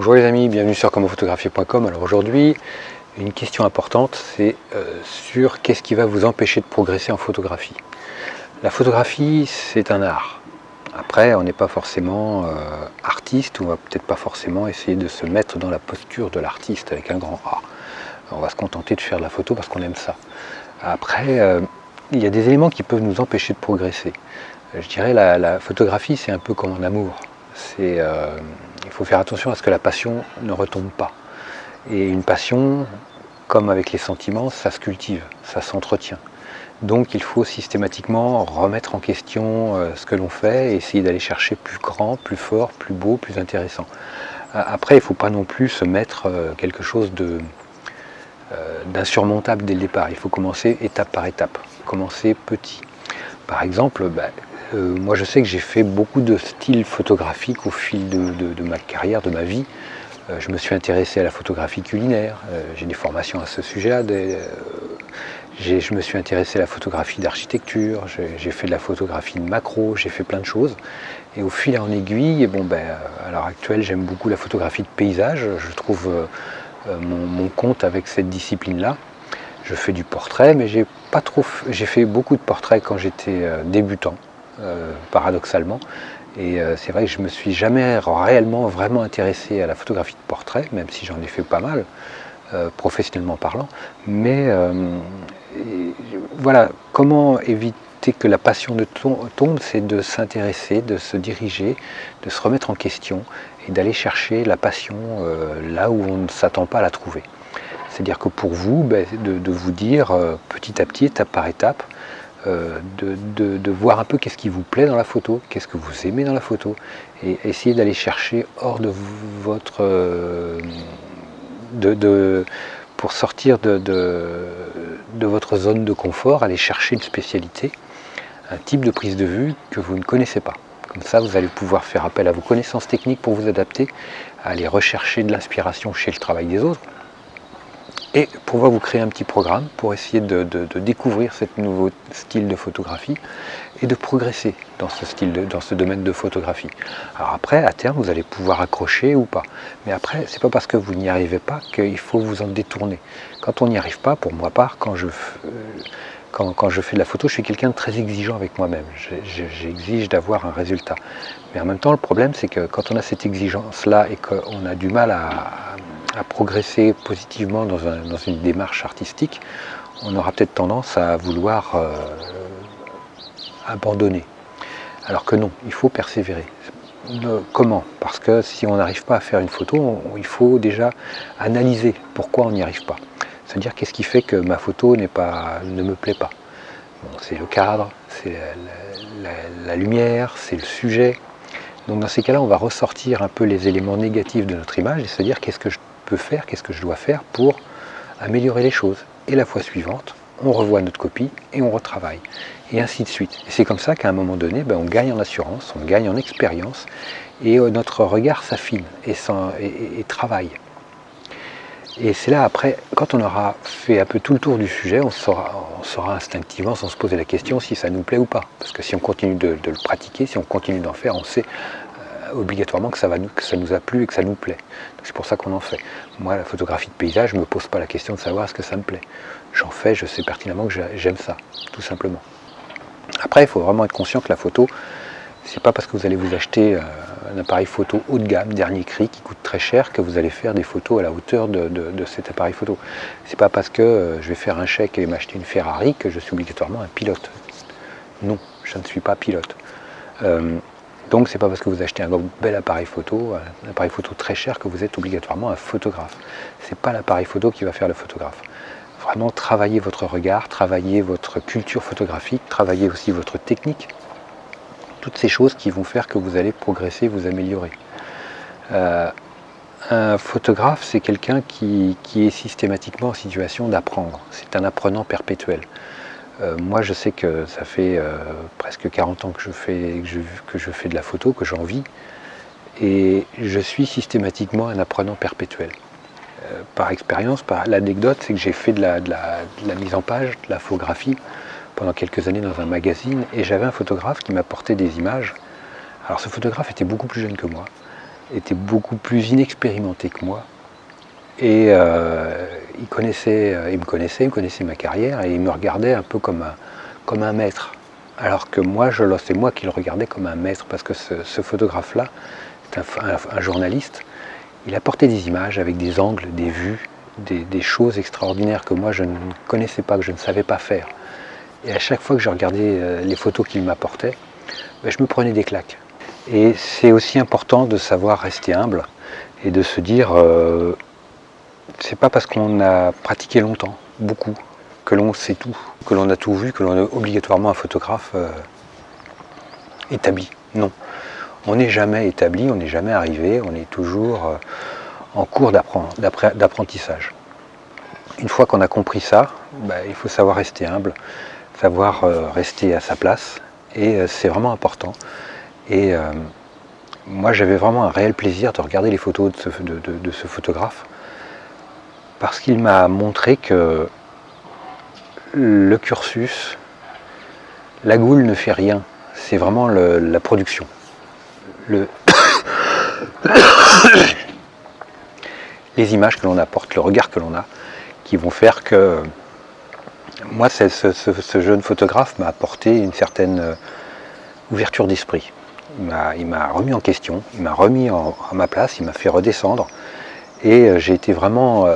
Bonjour les amis, bienvenue sur commentphotographier.com. Alors aujourd'hui, une question importante, c'est sur qu'est-ce qui va vous empêcher de progresser en photographie. La photographie, c'est un art. Après, on n'est pas forcément artiste, ou on va peut-être pas forcément essayer de se mettre dans la posture de l'artiste avec un grand A. On va se contenter de faire de la photo parce qu'on aime ça. Après, il y a des éléments qui peuvent nous empêcher de progresser. Je dirais la photographie, c'est un peu comme un amour. Il faut faire attention à ce que la passion ne retombe pas. Et une passion, comme avec les sentiments, ça se cultive, ça s'entretient. Donc il faut systématiquement remettre en question ce que l'on fait et essayer d'aller chercher plus grand, plus fort, plus beau, plus intéressant. Après, il ne faut pas non plus se mettre quelque chose d'insurmontable dès le départ. Il faut commencer étape par étape, commencer petit. Par exemple, moi je sais que j'ai fait beaucoup de styles photographiques au fil de ma carrière, de ma vie. Je me suis intéressé à la photographie culinaire, j'ai des formations à ce sujet-là. Je me suis intéressé à la photographie d'architecture, j'ai fait de la photographie de macro, j'ai fait plein de choses. Et au fil en aiguille, à l'heure actuelle, j'aime beaucoup la photographie de paysage. Je trouve mon compte avec cette discipline-là. Je fais du portrait, mais j'ai fait beaucoup de portraits quand j'étais débutant, paradoxalement. Et c'est vrai que je ne me suis jamais réellement, vraiment intéressé à la photographie de portrait, même si j'en ai fait pas mal, professionnellement parlant. Mais voilà, comment éviter que la passion ne tombe, c'est de s'intéresser, de se diriger, de se remettre en question et d'aller chercher la passion là où on ne s'attend pas à la trouver. C'est-à-dire que pour vous, de vous dire petit à petit, étape par étape, de voir un peu qu'est-ce qui vous plaît dans la photo, qu'est-ce que vous aimez dans la photo, et essayer d'aller chercher hors de votre... pour sortir de votre zone de confort, aller chercher une spécialité, un type de prise de vue que vous ne connaissez pas. Comme ça, vous allez pouvoir faire appel à vos connaissances techniques pour vous adapter, à aller rechercher de l'inspiration chez le travail des autres, et pouvoir vous créer un petit programme pour essayer de découvrir ce nouveau style de photographie et de progresser dans ce domaine de photographie. Alors après, à terme, vous allez pouvoir accrocher ou pas. Mais après, c'est pas parce que vous n'y arrivez pas qu'il faut vous en détourner. Quand on n'y arrive pas, pour ma part, quand je fais de la photo, je suis quelqu'un de très exigeant avec moi-même. J'exige d'avoir un résultat. Mais en même temps, le problème, c'est que quand on a cette exigence-là et qu'on a du mal à progresser positivement dans une démarche artistique, on aura peut-être tendance à vouloir abandonner. Alors que non, il faut persévérer. Comment? Parce que si on n'arrive pas à faire une photo, il faut déjà analyser pourquoi on n'y arrive pas. C'est-à-dire qu'est-ce qui fait que ma photo ne me plaît pas. Bon, c'est le cadre, c'est la lumière, c'est le sujet. Donc dans ces cas-là, on va ressortir un peu les éléments négatifs de notre image et se dire qu'est-ce que je peux faire, qu'est-ce que je dois faire pour améliorer les choses. Et la fois suivante, on revoit notre copie et on retravaille. Et ainsi de suite. Et c'est comme ça qu'à un moment donné, on gagne en assurance, on gagne en expérience et notre regard s'affine et travaille. Et c'est là après, quand on aura fait un peu tout le tour du sujet, on saura instinctivement, sans se poser la question, si ça nous plaît ou pas. Parce que si on continue de le pratiquer, si on continue d'en faire, on sait obligatoirement que ça nous a plu et que ça nous plaît. C'est pour ça qu'on en fait. Moi, la photographie de paysage, je ne me pose pas la question de savoir est-ce que ça me plaît. J'en fais, je sais pertinemment que j'aime ça, tout simplement. Après, il faut vraiment être conscient que la photo, c'est pas parce que vous allez vous acheter un appareil photo haut de gamme, dernier cri, qui coûte très cher, que vous allez faire des photos à la hauteur de cet appareil photo. C'est pas parce que je vais faire un chèque et m'acheter une Ferrari que je suis obligatoirement un pilote. Non, je ne suis pas pilote. Donc c'est pas parce que vous achetez un bel appareil photo très cher, que vous êtes obligatoirement un photographe. C'est pas l'appareil photo qui va faire le photographe. Vraiment travaillez votre regard, travaillez votre culture photographique, travaillez aussi votre technique. Toutes ces choses qui vont faire que vous allez progresser, vous améliorer. Un photographe, c'est quelqu'un qui est systématiquement en situation d'apprendre. C'est un apprenant perpétuel. Moi, je sais que ça fait presque 40 ans que je fais de la photo, que j'en vis, et je suis systématiquement un apprenant perpétuel. Par expérience, l'anecdote, c'est que j'ai fait de la mise en page, de la photographie, pendant quelques années dans un magazine, et j'avais un photographe qui m'apportait des images. Alors ce photographe était beaucoup plus jeune que moi, était beaucoup plus inexpérimenté que moi. Et il me connaissait ma carrière, et il me regardait un peu comme un maître. Alors que moi, c'est moi qui le regardais comme un maître, parce que ce photographe-là, c'est un journaliste, il apportait des images avec des angles, des vues, des choses extraordinaires que moi je ne connaissais pas, que je ne savais pas faire. Et à chaque fois que je regardais les photos qu'il m'apportait, ben, je me prenais des claques. Et c'est aussi important de savoir rester humble et de se dire, c'est pas parce qu'on a pratiqué longtemps, beaucoup, que l'on sait tout, que l'on a tout vu, que l'on est obligatoirement un photographe établi. Non. On n'est jamais établi, on n'est jamais arrivé, on est toujours en cours d'apprentissage. Une fois qu'on a compris ça, bah, il faut savoir rester humble, savoir rester à sa place, et c'est vraiment important. Et moi j'avais vraiment un réel plaisir de regarder les photos de ce photographe, parce qu'il m'a montré que le cursus, la goule ne fait rien, c'est vraiment la production. Les images que l'on apporte, le regard que l'on a, qui vont faire que moi, ce jeune photographe m'a apporté une certaine ouverture d'esprit. Il m'a remis en question, il m'a remis à ma place, il m'a fait redescendre, et j'ai été vraiment...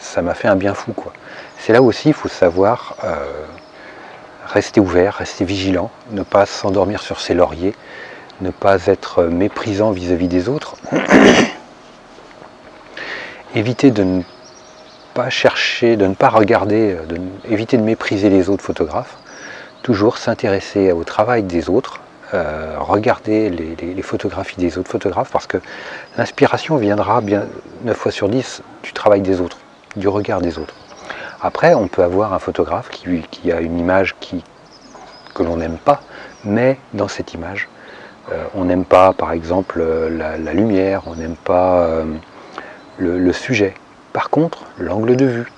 ça m'a fait un bien fou, quoi. C'est là aussi, il faut savoir rester ouvert, rester vigilant, ne pas s'endormir sur ses lauriers, ne pas être méprisant vis-à-vis des autres. Éviter de ne pas chercher, de ne pas regarder, éviter de mépriser les autres photographes. Toujours s'intéresser au travail des autres, regarder les photographies des autres photographes, parce que l'inspiration viendra bien 9 fois sur 10 du travail des autres, du regard des autres. Après, on peut avoir un photographe qui a une image que l'on n'aime pas, mais dans cette image, on n'aime pas par exemple la lumière, on n'aime pas le sujet. Par contre, l'angle de vue,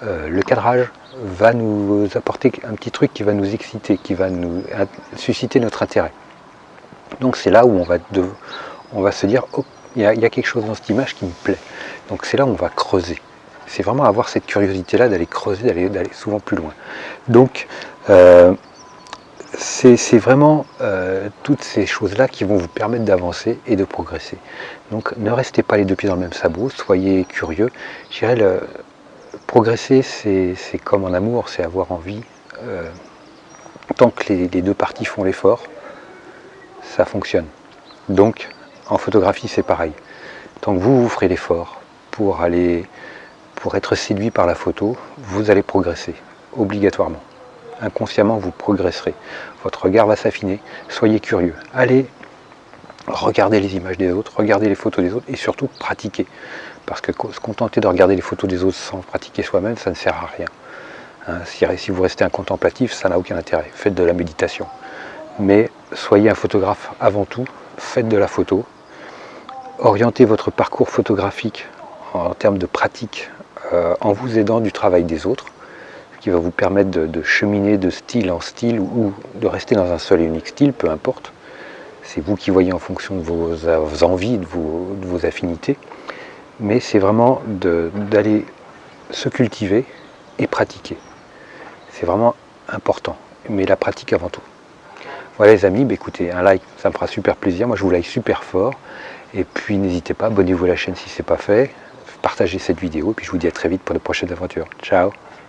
le cadrage va nous apporter un petit truc qui va nous exciter, qui va nous susciter notre intérêt. Donc c'est là où on va se dire, oh, il y a quelque chose dans cette image qui me plaît. Donc c'est là où on va creuser. C'est vraiment avoir cette curiosité-là d'aller creuser, d'aller souvent plus loin. Donc c'est vraiment toutes ces choses-là qui vont vous permettre d'avancer et de progresser. Donc ne restez pas les deux pieds dans le même sabot, soyez curieux. Je dirais, progresser, c'est comme en amour, c'est avoir envie. Tant que les deux parties font l'effort, ça fonctionne. Donc en photographie, c'est pareil. Tant que vous ferez l'effort pour être séduit par la photo, vous allez progresser, obligatoirement. Inconsciemment, vous progresserez. Votre regard va s'affiner. Soyez curieux. Allez regarder les images des autres, regardez les photos des autres, et surtout pratiquer. Parce que se contenter de regarder les photos des autres sans pratiquer soi-même, ça ne sert à rien. Hein, si vous restez un contemplatif, ça n'a aucun intérêt. Faites de la méditation. Mais soyez un photographe avant tout. Faites de la photo. Orientez votre parcours photographique en termes de pratique en vous aidant du travail des autres, qui va vous permettre de cheminer de style en style, ou de rester dans un seul et unique style, peu importe. C'est vous qui voyez en fonction de vos envies, de vos affinités. Mais c'est vraiment d'aller se cultiver et pratiquer. C'est vraiment important, mais la pratique avant tout. Voilà les amis, bah écoutez, un like, ça me fera super plaisir. Moi je vous like super fort. Et puis n'hésitez pas, abonnez-vous à la chaîne si ce n'est pas fait. Partagez cette vidéo, puis je vous dis à très vite pour de prochaines aventures. Ciao!